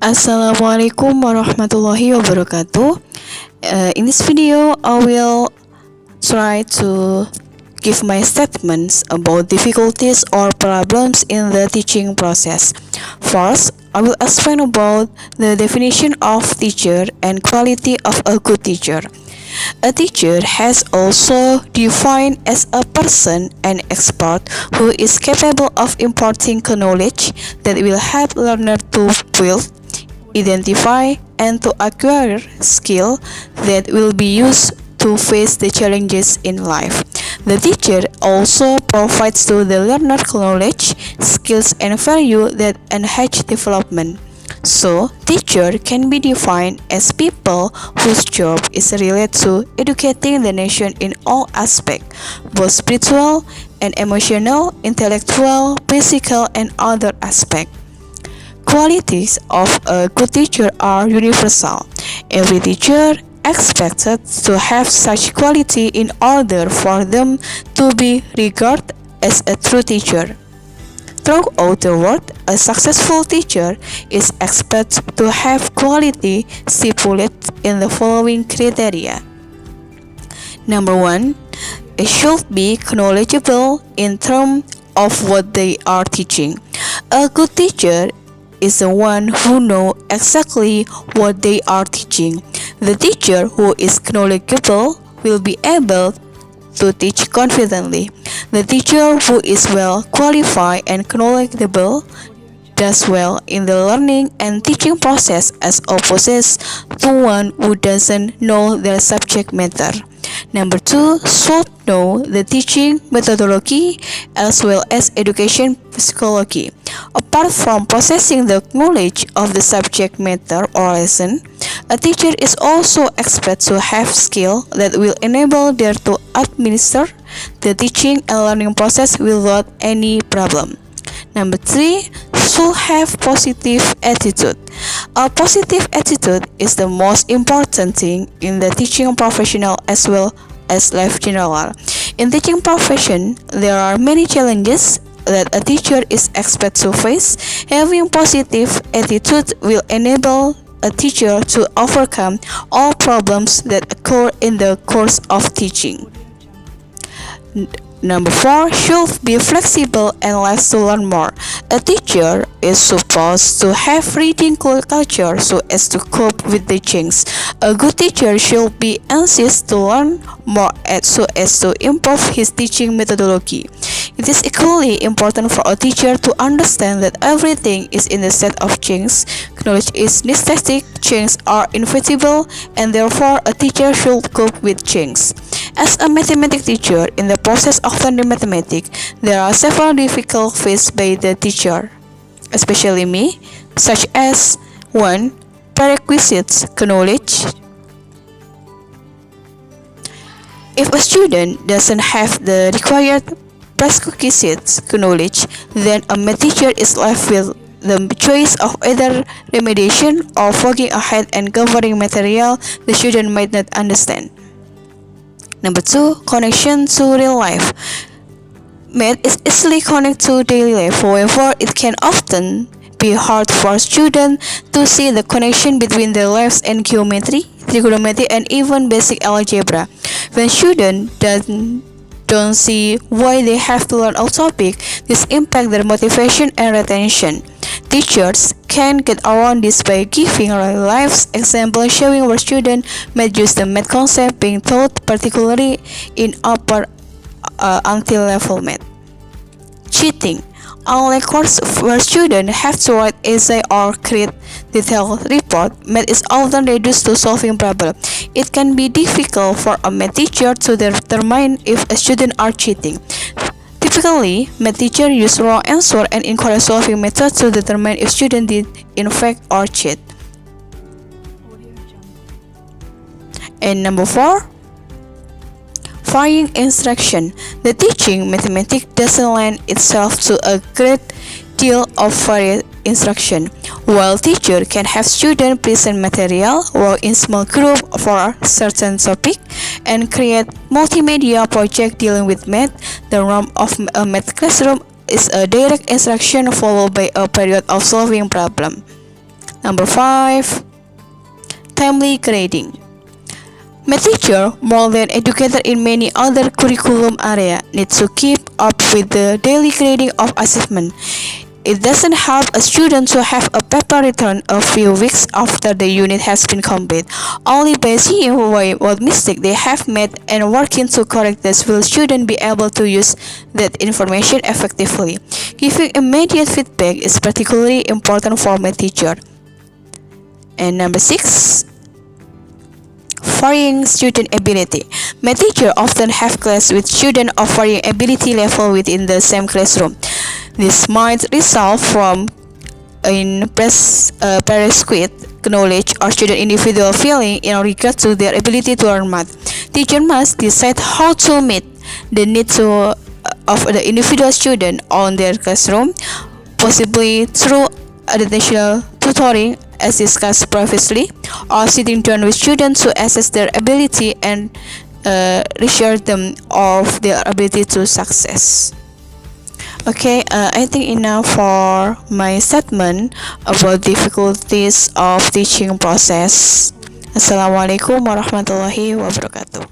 Assalamualaikum warahmatullahi wabarakatuh. In this video, I will try to give my statements about difficulties or problems in the teaching process. First, I will explain about the definition of teacher and quality of a good teacher. A teacher has also defined as a person, an expert who is capable of imparting knowledge that will help learner to build, identify, and to acquire skill that will be used to face the challenges in life. The teacher also provides to the learner knowledge, skills, and value that enhance development. So, teacher can be defined as people whose job is related to educating the nation in all aspects, both spiritual and emotional, intellectual, physical, and other aspects. Qualities of a good teacher are universal. Every teacher expected to have such quality in order for them to be regarded as a true teacher. Throughout the world, a successful teacher is expected to have quality stipulated in the following criteria. Number 1, it should be knowledgeable in terms of what they are teaching. A good teacher is the one who knows exactly what they are teaching. The teacher who is knowledgeable will be able to teach confidently. The teacher who is well qualified and knowledgeable does well in the learning and teaching process as opposed to one who doesn't know their subject matter. Number 2, should know the teaching methodology as well as education psychology. Apart from possessing the knowledge of the subject matter or lesson, a teacher is also expected to have skill that will enable them to administer the teaching and learning process without any problem. Number 3, should have positive attitude. A positive attitude is the most important thing in the teaching professional as well as life general. In teaching profession, there are many challenges that a teacher is expected to face. Having positive attitude will enable a teacher to overcome all problems that occur in the course of teaching. Number 4, should be flexible and likes to learn more. A teacher is supposed to have reading culture so as to cope with the change. A good teacher should be anxious to learn more so as to improve his teaching methodology. It is equally important for a teacher to understand that everything is in a state of change. Knowledge is necessary, change are inevitable, and therefore a teacher should cope with change. As a mathematics teacher, in the process of learning mathematics, there are several difficulties faced by the teacher, especially me, such as 1. Prerequisites knowledge. If a student doesn't have the required prerequisites knowledge, then a math teacher is left with the choice of either remediation or forging ahead and covering material the student might not understand. Number 2, connection to real life. Math is easily connected to daily life, however, it can often be hard for students to see the connection between their lives and geometry, trigonometry, and even basic algebra. When students don't see why they have to learn a topic, this impacts their motivation and retention. Teachers can get around this by giving real-life examples showing where students might use the math concept being taught, particularly in upper until level math. Cheating. Unlike courses where students have to write essay or create detailed report, math is often reduced to solving problems. It can be difficult for a math teacher to determine if a student are cheating. Typically, math teachers use wrong answer and incorrect solving methods to determine if students did in fact or cheat. And number 4, varying instruction. The teaching mathematics doesn't lend itself to a great deal of varied instruction. While teacher can have students present material, work in small group for a certain topic, and create multimedia project dealing with math, the norm of a math classroom is a direct instruction followed by a period of solving problem. Number 5. Timely grading. Math teacher, more than educator in many other curriculum area, needs to keep up with the daily grading of assessment. It doesn't help a student to have a paper returned a few weeks after the unit has been completed. Only by seeing what mistake they have made and working to correct this will student be able to use that information effectively. Giving immediate feedback is particularly important for my teacher. And number 6. Varying student ability. My teacher often have class with students of varying ability level within the same classroom. This might result from prescribed knowledge or student individual feeling in regard to their ability to learn math. Teacher must decide how to meet the needs of the individual student on their classroom, possibly through additional tutoring as discussed previously, or sitting down with students to assess their ability and reassure them of their ability to success. Okay, I think enough for my statement about difficulties of teaching process. Assalamualaikum warahmatullahi wabarakatuh.